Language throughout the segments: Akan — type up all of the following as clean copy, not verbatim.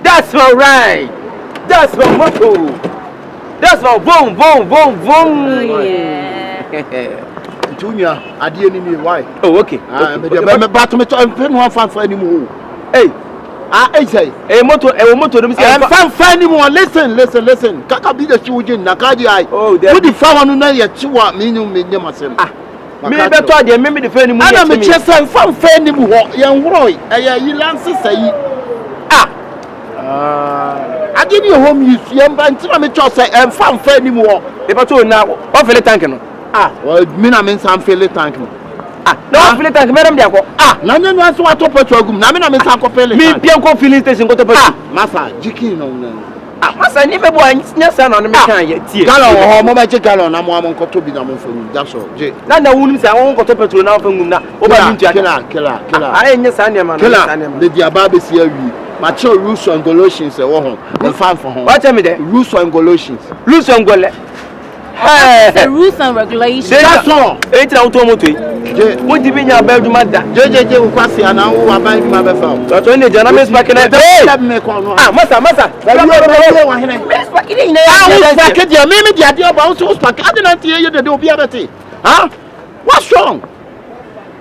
That's my ride. That's my motto. That's my boom, boom, boom, boom. Oh, yeah. Junior, I didn't know why. Oh, okay. But me to pen one fan for anymore. Hey, I say, a motto, I'm fan anymore. Listen. Kaka be the children, Nakadi. Oh, put the fan on your chihuahua, meaning me, myself. Me better than me the friend. I am a chess and fan for anymore. Young Roy, you Lancy say, I give you home use, young Bantam, and fan for anymore. If I told now, off the tank. Well, Mina means I'm feeling thank you. No, feeling tank, Madam Diako. None of us want to put your gum. Namina means I'm feeling. Me, Bianco filling station go to Massa, Jicky, no. Massa, never boy, son on the machine yet. Gallon or Mama Gallon, I'm one to be the one. That's all. None of wounds I won't go to petrol now from Muna. Killer. I ain't your son, man. The Diababis here. Mature Russo and Galatians, a woman, and fan for home. What tell me there? Russo and Galatians. Russo and Gole. The rules and regulations. That's all. It's automotive. What do you mean your bedroom? JJ will pass here now. I'm buying my phone. That's only the gentleman's back in the day. Massa. Maybe the idea about so I didn't hear you the do be able to. Huh? What's wrong?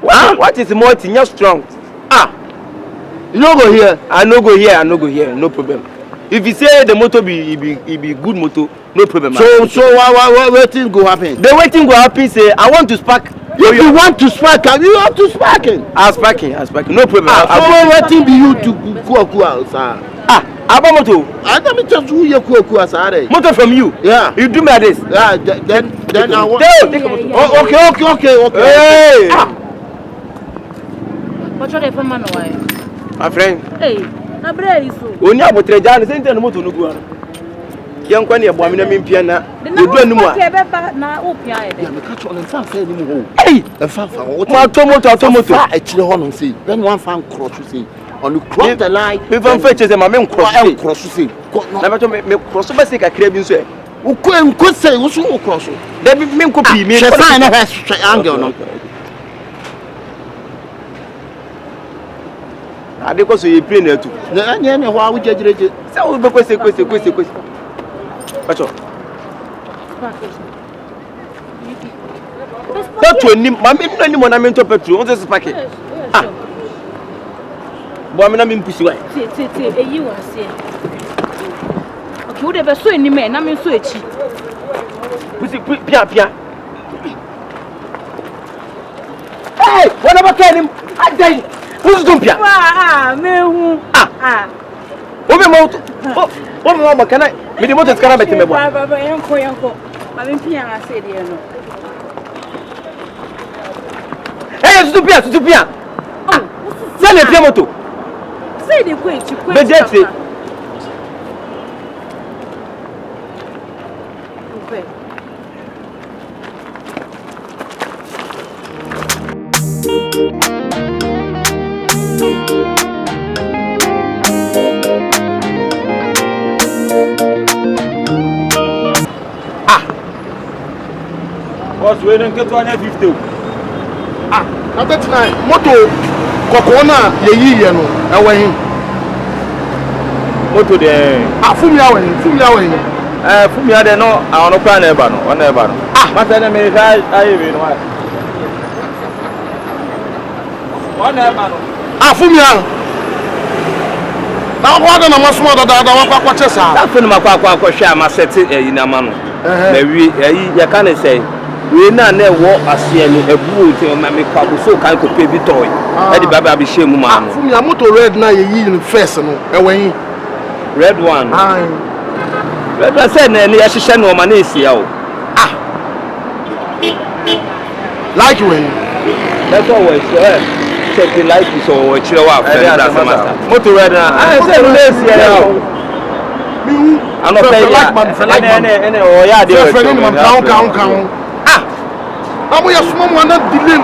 What is more thing? You're strong. You don't go here. I no go here. No problem. If you say the motor be good motor, no problem. So what waiting go happen? The waiting go happen. Say I want to spark. If you want to spark, you have to sparking. I'm sparking. No problem. So waiting be you to go sir. About motor. I don't just who you go sir. Motor from you. Yeah. You do me like this. Yeah. Then I want. Okay. Hey. What's your name, man? My friend. Hey, na brave so. Oni abotreja na sente no moto no gu ano. Yen kwa na ebo amina mempia na. Odu anum a. Na opia e de. Me catch on fan fa ni mo. Hey, fan fa. Ma tomoto. A chire ho no say. Then one fan cross say. On the cross the line. Me fan fa chese ma me cross say. Na beto me cross ba say kakra bi nso e. Wo ko say wo so cross. Da bi me nko bi me. She fan na ha angle no. Ade ko so ye plane na tu. Na anya me ho a wo jagireje. Se wo be kwese. Bacho. That to nim, ma me no nim na me to petrol, on se packet. Bo me na me mpusi wa. Eyi wa se. Okay, wo de be so enim e na me so echi. Pusi pia. Hey, what about him? Adai. Who's dumpia? Mehu. O me moto. O me mama kana me de moto skana beti me bo. Baba yanko. Ma me pia na se de no. Hey, stupia. Say le pia moto. Say de ko echi. Be dete. What's waiting to 50? Number 9 moto kokona ye no ewe hin Moto de fumi awe fumi ade no awon kwa na eba no ma say na me sai ayi we no wa eba no fumi a na kwa na masmo da wa kwa chesa da funu makwa hwe ama sete yi na ma no na wi yi ya kan say we na wo ase ni ebu ti ma me kwa so kan ko pe bi toy e di baba bi shemu ma no fumi a moto red na ye yi first no ewe hin red one red one say na ya hihye no ma na esia o like when that's all we say check the light so we chire wa moto red na say no esia o mi ano pay like man o ya de o friend man kan Amu ya sumo mo na delay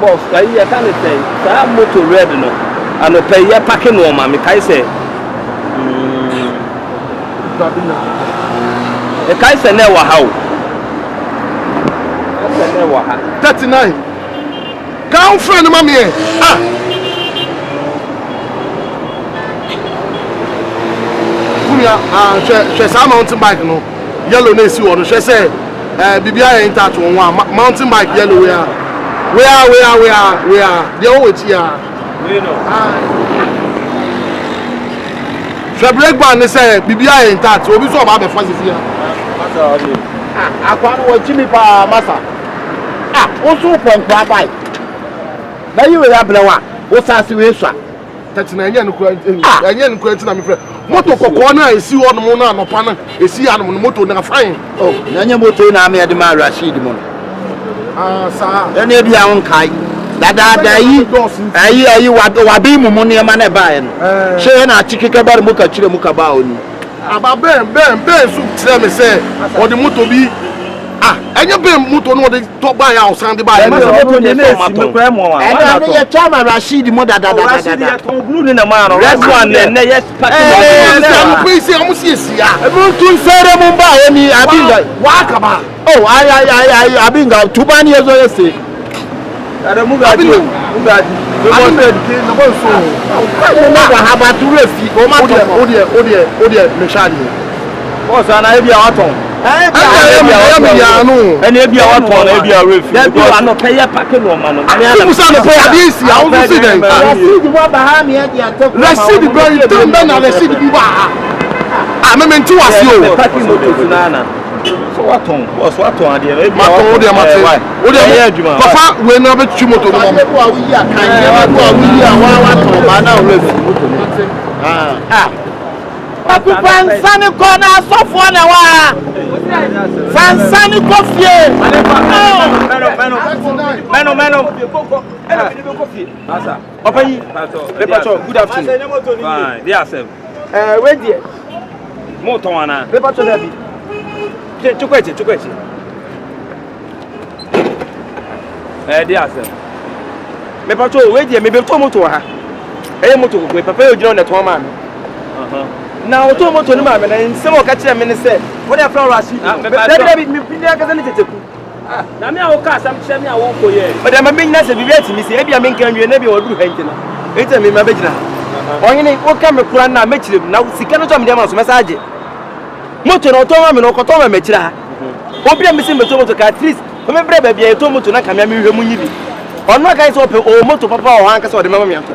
boss kai ya kan say sa moto red no ano pay ya pack no ma me kai say kai say na wa ha o say na wa ha 39 kan friend ma me nua hwɛ saa mountain bike no yellow na esi wɔ no hwɛ sɛ bibia yɛ intact wɔ ho mountain bike yellow we are they always here we know hwɛ break band ne sɛ bibia yɛ intact obi so ɔba bɛfa sisi ya akwa no wɔ chimi pa masa osu pɔnkɔ bike na yi we ya blewa o sa si we swa tatina enye nkura ntina me frɛ moto kokɔ na esi hɔ no mo na anopa na esi ya no moto na fine na nye moto na me de ma Rashid mo sa ene bia won kai dada yi ayi wabi mumu ne ma na ba ye no hye na chikeke bar mu ka kire mu ka ba oni aba ben so tire me sɛ ɔde moto bi enye ben moto no de to ba ya osan de ba ya moto ne na esi me kura mo ana ne ye chama Rashid mo dada Rashid ya ton blue ni na ma no red one ne yes party am please am si esia mo tun fere mo ba oni abinga wa kaba ay abinga tubani yezo yese ada mugaji no bo so na ba haba tu refi o ma to o de me shadi boss ana e bia waton ya no ene e bia waton na e bia refi da bi ano peye pake no ma no musa no pay adisi a wo si den Rashid wa bahami e dia to Rashid bro you tell me na Rashid bi ba me menti wase o pake no to na so waton boss waton ade e bia o de papa we na be twi moto no mo wa wi ya kan ye wa wi ya wa waton ba na refi moto no Pansani ko na asofo na wa. Pansani ko fie. Meno. Ela bi ko fie. Asa. Opayi. Pato. Good afternoon. Fine. Dey yourself. We die. Mo ton ana. Pato na bi. Chukwechi. Dey yourself. Me pato we die me be to moto ha. Moto ko papa yo gina na ton ma me. Na auto moto ni ma me na nsem o ka kire me ne se wo dey from Rashid David me bi aka se ne teteku na me a wo ka sam kire me a wo koye o dey ma me nyina se bibia timi se e bia me nkan wie na bia oduru ha ntina ente me ma be gina onyene wo ka me kura na me kire na sika no to me dey ma so message moto na auto ma me no ko to ma me kire ha obi a me se me to moto ka at least o me bre ba bia e to moto na ka me hwe mu nyi bi ono ka so pe o moto papa o han ka so de mama me ato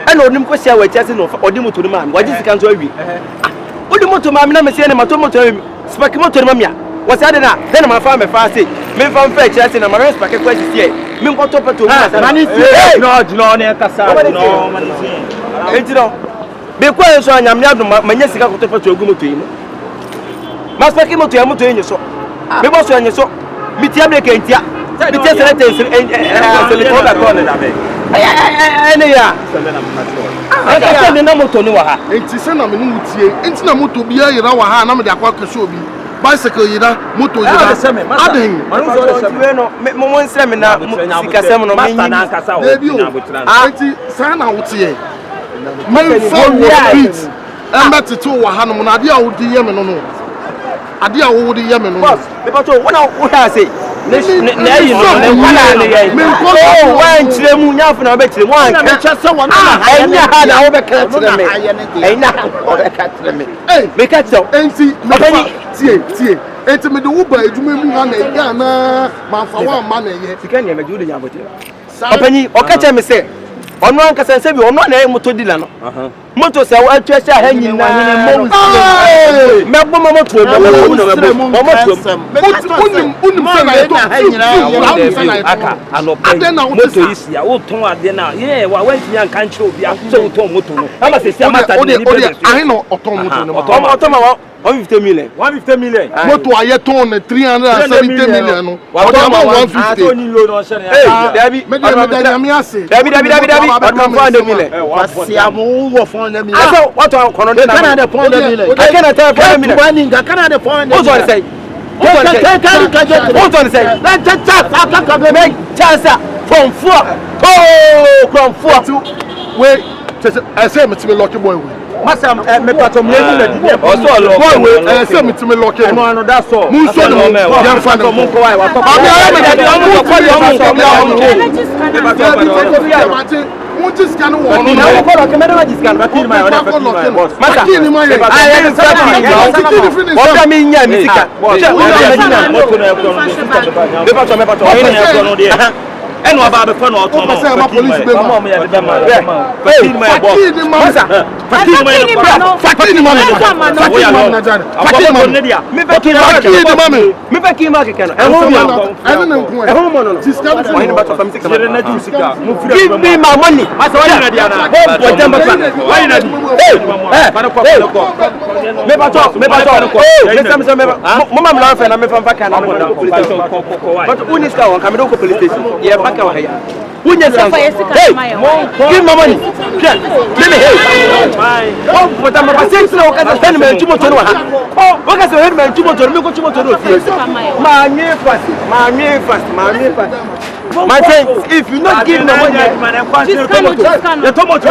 ena onim ko sia wa chiase no odi moto ni ma waji sika nso awi odi moto ma me na me se ne mato moto awi spaki moto ni ma me wo se ade na den ma fa me fa se me fa mfa chiase na ma me spaki kwa sisi me nko to peto ma sa mani sie no ne kasa no mani sie entino be kwa enso anyam ne adum ma nya sika ko to peto ogu moto yi no ma spaki moto ya moto yi nyeso me bo so nyeso mi tia break entia mi tia selete selete ko ba ko ne da be ene ya aka ne na moto ni wa ha enti se na me no mutie enti na moto bia yira wa ha na me de akwa kase obi bicycle yira moto yira aden we no mo nsre me na sika sem no me na nkasa wo enti sa na wotie me for beat embeteto wa ha no na ade a wodi ye me no ade a wodi ye me no boss me pato wona wo ha say na yi no ne wala ne ye me ko wan kire mu nya afuna be kire mu an ka chese won na anya ha na wo be ka kire me anya wo be ka kire me me ka tso enti me tie enti me de wo ba edwuma mu ha na ya na ma fa wa ma na ye sika ne me ju de nya bote opani o ka che me se ono an ka sense bi ono na e moto dila no moto se wa atwa sha ha nyina me bo mo moto mo unim se na yeto aka anope moto isi ya wo ton ade na ye wa wanti an kan kire obi a so wo ton moto no ama se sia mata ni be ahin no oton moto no oton ma 150 million moto aye ton 370 million no o da ma 150 ni lo no se ne David me de nyame ase David on 400 million wasia mo wo 400 million aso what on kono de na Canada 400 million I cannot tell 400 million wani ga Canada 400 what on say what on say let chat aka ka make chance from 4 oh from 4 we I say me lucky boy we Masa me patom na di na. Also lo. Say me to me lock in. No that's all. Mun so no. Yan fa no. Mun ko wai wa to. Abi ara me dey am ko call you Wọ́n ti scan wọ̀ ọ́nù náà. Ọkọ̀ lọ́kẹ́ mẹ́rin wá jí scan bá kí ni máa yọ̀ ọ́nà fẹ́ kí ni máa yọ̀. Masa kí ni máa yẹ. Ayé ni sábà ní ìgbà wọ́n bẹ́ẹ̀ mi ń yàn mí síkà. Ṣé o yà mí nà? Mẹ́fàtọ̀ ọ̀yìn ni ẹ̀kọ́ ọ̀nù díẹ̀. Ẹnu ọba abẹ́fẹ́ náà ọ̀tọ̀ náà. Ó pèsè ẹ̀ma polisi gbé ma. Fakiri ni máa bọ̀. Masa fakiri ni máa yẹ bọ̀. Fakiri ni máa mi. Fakiri ni máa mi nàjà ni. Fakiri ni máa mi. Mi fẹ́ kí n máa kẹ̀kẹ́. Mi fẹ́ kí n máa kẹ̀kẹ́ náà. Ẹ̀hún mi àná. Ẹ̀hún mi nkun ẹ̀. Ẹ̀hún mọ̀ nọ. Ọ̀yìn ni bá tọ́ fẹ́ mi síkà. Give me my money. Masa wọ́n yìí nà di àná. Bọ̀ jẹ́ mbẹ́ fún mi. Wọ́n yìí nà di. Mẹ́bàtọ̀. Mẹ́sàmísà mẹ́bà. Mo máa mi lọ́wọ́ fẹ́ na mẹ́fà nfa kan na mẹ́fà police station. But who needs car? Kàmi dọ́kọ̀ police station. Yẹ bá kà wà hẹ́yà. Who needs car? Hey, give me money. Let me hey. Oh, but I'm a six now. Because I'm telling you, tomorrow. Oh, because I'm telling you, tomorrow. Me go tomorrow. My fast. My friend, if you not give me money, the tomato. The tomato.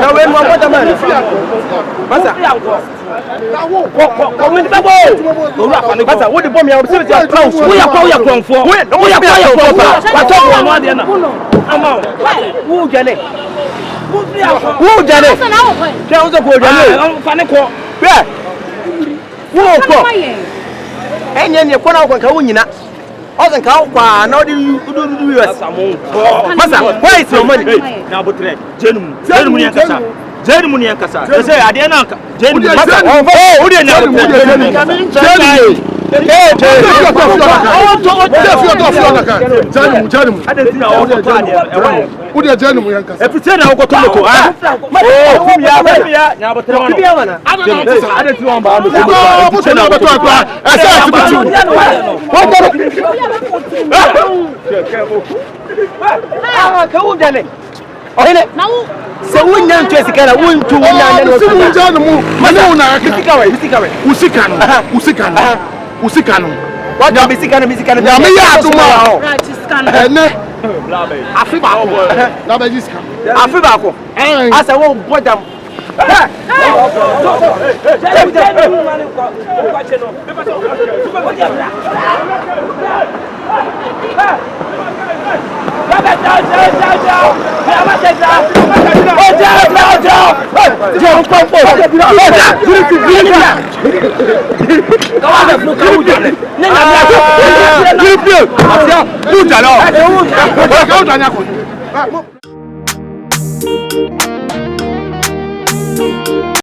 Now when what man? Masa. Masa, what the bomb you say you close. We are from for. We are from. What talk on one there now? Who jale? Who jale? Tell us go jale. Fane ko. Where? Who ko? Enye ne ko na ko ka wunyina. Ozen ka kwa na odi do US. Masa, where is your money? Na botre. Jenum ni akasa. Jenum ni akasa. Say ade na anka. Jenum. Masa. Oh, odi na Jenum. Usikano. What you misikano. Ya me ya aduma. Ene. Afiba ko. Na be jiska. Afiba ko. Asa wo bodam. Go